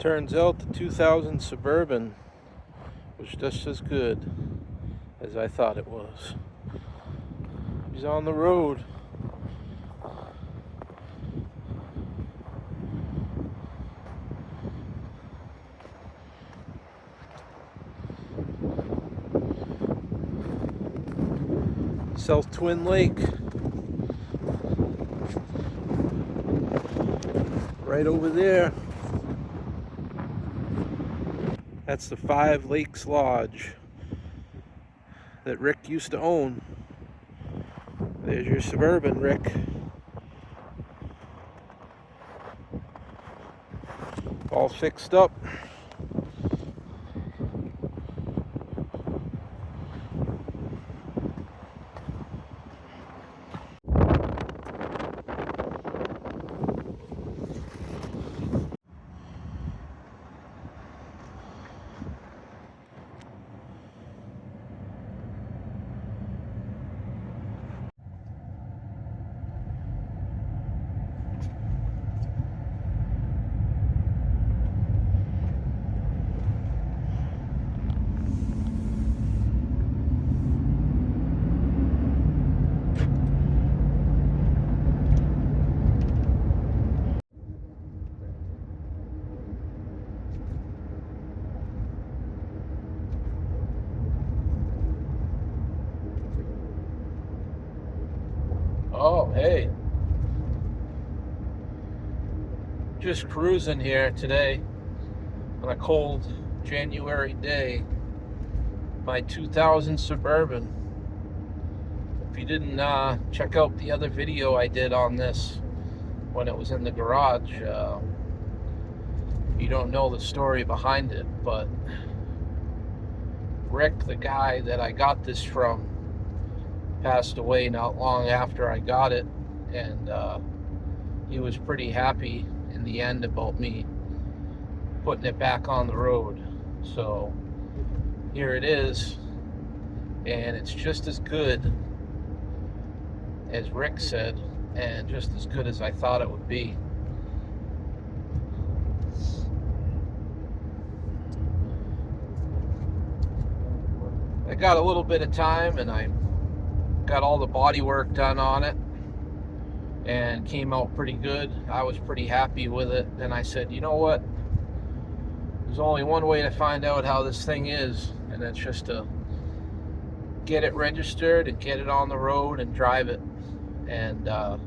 Turns out the 2000 Suburban was just as good as I thought it was. He's on the road. South Twin Lake. Right over there. That's the Five Lakes Lodge that Rick used to own. There's your Suburban, Rick. All fixed up. Oh, hey. Just cruising here today on a cold January day. My 2000 Suburban. If you didn't check out the other video I did on this when it was in the garage, you don't know the story behind it, but Rick, the guy that I got this from, passed away not long after I got it, and he was pretty happy in the end about me putting it back on the road. So here it is, and it's just as good as Rick said, and just as good as I thought it would be. I got a little bit of time, and I got all the body work done on it, and came out pretty good. I was pretty happy with it. And I said, you know what? There's only one way to find out how this thing is, and that's just to get it registered and get it on the road and drive it. And a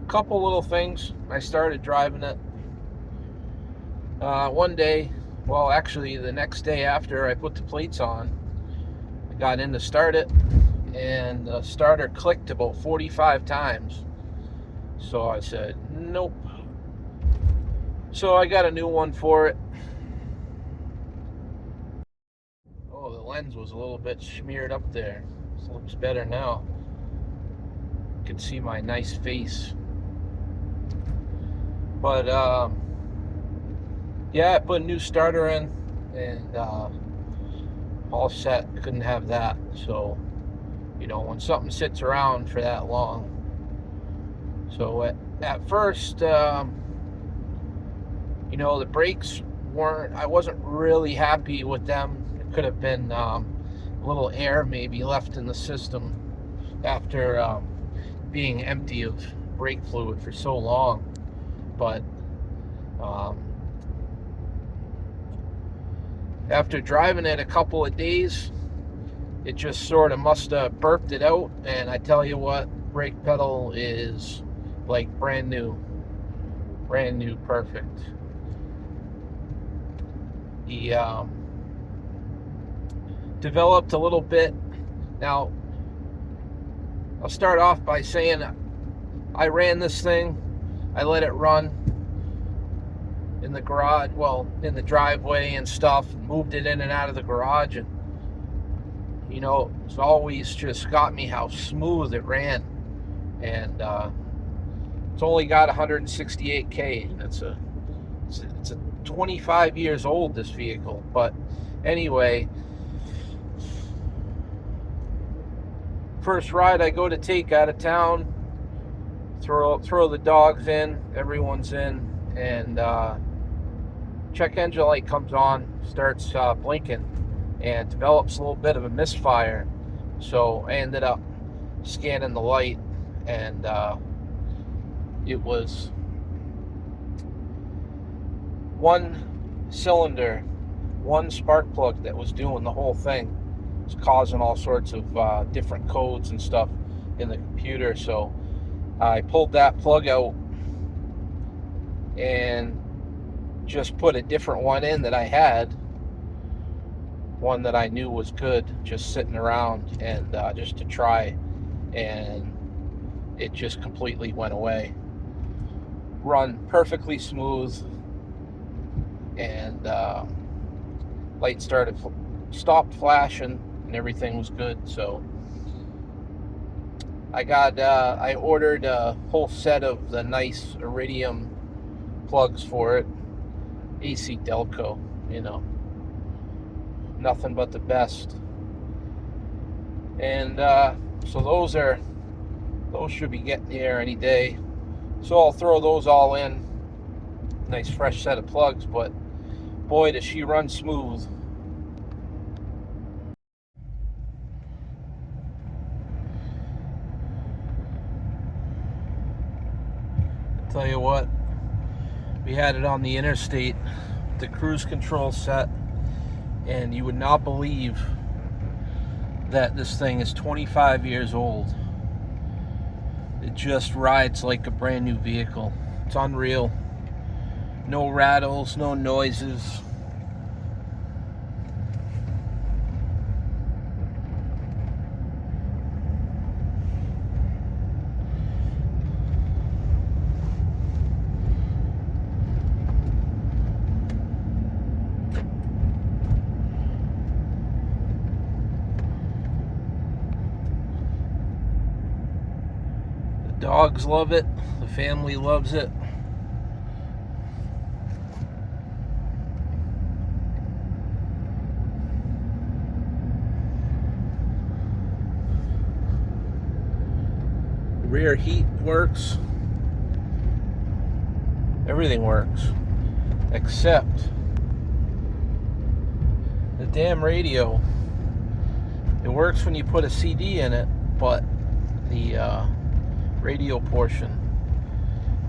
couple little things. I started driving it one day. Well, actually, the next day after I put the plates on, I got in to start it, and the starter clicked about 45 times. So I said, nope. So I got a new one for it. Oh, the lens was a little bit smeared up there. This looks better now. You can see my nice face. But yeah, I put a new starter in, and all set. Couldn't have that. So, you know, when something sits around for that long. So at first, you know, the brakes I wasn't really happy with them. It could have been a little air maybe left in the system after being empty of brake fluid for so long. But after driving it a couple of days, it just sort of must have burped it out. And I tell you what, brake pedal is like brand new, perfect. He developed a little bit. Now, I'll start off by saying I ran this thing. I let it run in the garage, well, in the driveway and stuff, moved it in and out of the garage, and you know, it's always just got me how smooth it ran. And it's only got 168K. It's a 25 years old, this vehicle. But anyway, first ride I go to take out of town, throw the dogs in, everyone's in, and check engine light comes on, starts blinking, and develops a little bit of a misfire. So I ended up scanning the light, and it was one cylinder, one spark plug that was doing the whole thing. It's causing all sorts of different codes and stuff in the computer. So I pulled that plug out and just put a different one in that I had, one that I knew was good, just sitting around, and just to try, and it just completely went away. Run perfectly smooth, and light stopped flashing, and everything was good. So I ordered a whole set of the nice iridium plugs for it, AC Delco, nothing but the best. And so those should be getting here any day. So I'll throw those all in. Nice fresh set of plugs, but boy, does she run smooth. I'll tell you what, we had it on the interstate, the cruise control set, and you would not believe that this thing is 25 years old. It just rides like a brand new vehicle. It's unreal. No rattles, no noises. The dogs love it. The family loves it. Rear heat works. Everything works except the damn radio. It works when you put a CD in it, but the radio portion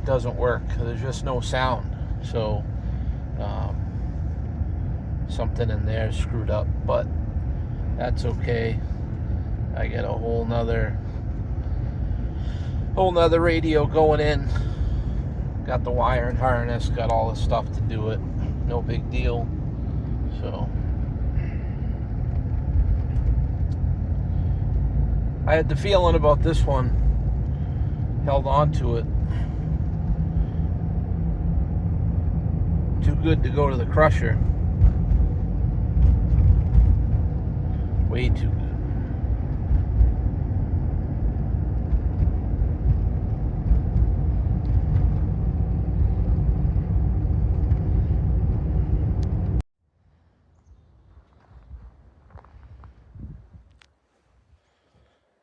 doesn't work. There's just no sound. So something in there is screwed up, but that's okay. I got a whole nother radio going in. Got the wire and harness, got all the stuff to do it. No big deal. So I had the feeling about this one. Held on to it. Too good to go to the crusher. Way too good.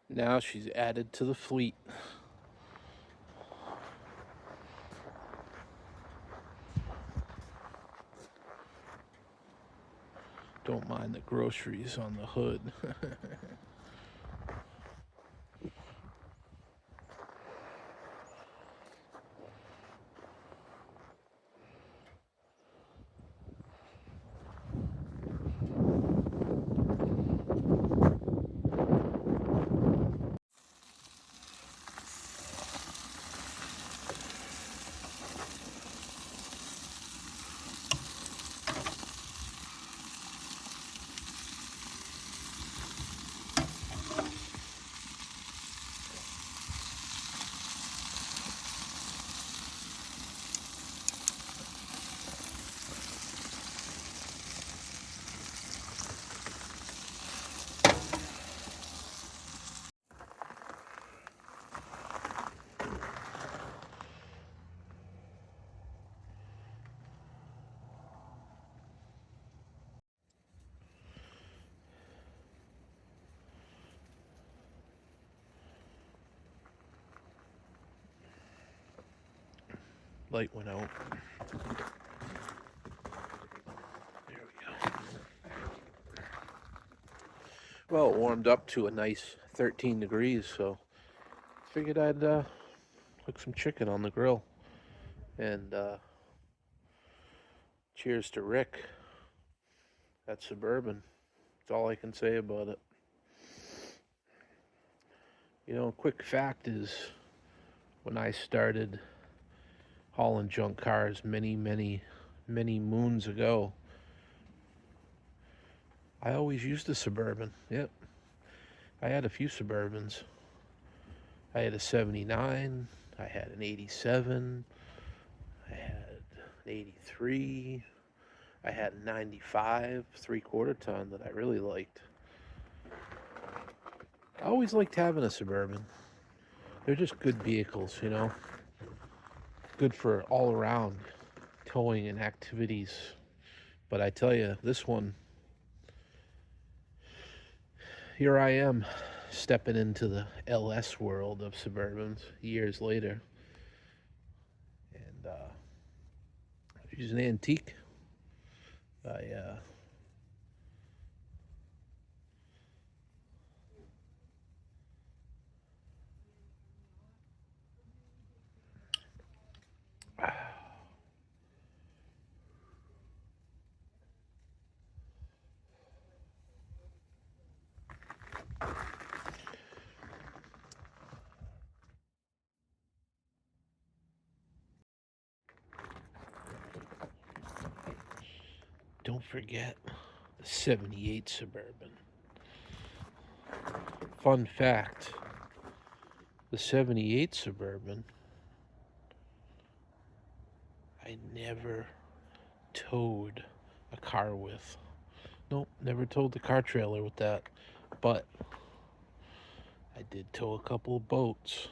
Now she's added to the fleet. Don't mind the groceries on the hood. Light went out. Well, it warmed up to a nice 13 degrees, so figured I'd cook some chicken on the grill. And cheers to Rick at Suburban. That's all I can say about it. You know, a quick fact is when I started hauling junk cars many moons ago, I always used a Suburban. Yep. I had a few Suburbans. I had a 79, I had an 87, I had an 83, I had a 95 3/4 ton that I really liked. I always liked having a Suburban. They're just good vehicles, you know. Good for all around towing and activities. But I tell you, this one, here I am stepping into the LS world of Suburbans years later. And she's an antique. I don't forget the 78 Suburban. Fun fact, the 78 Suburban, I never towed a car with. Nope, never towed the car trailer with that. But I did tow a couple of boats.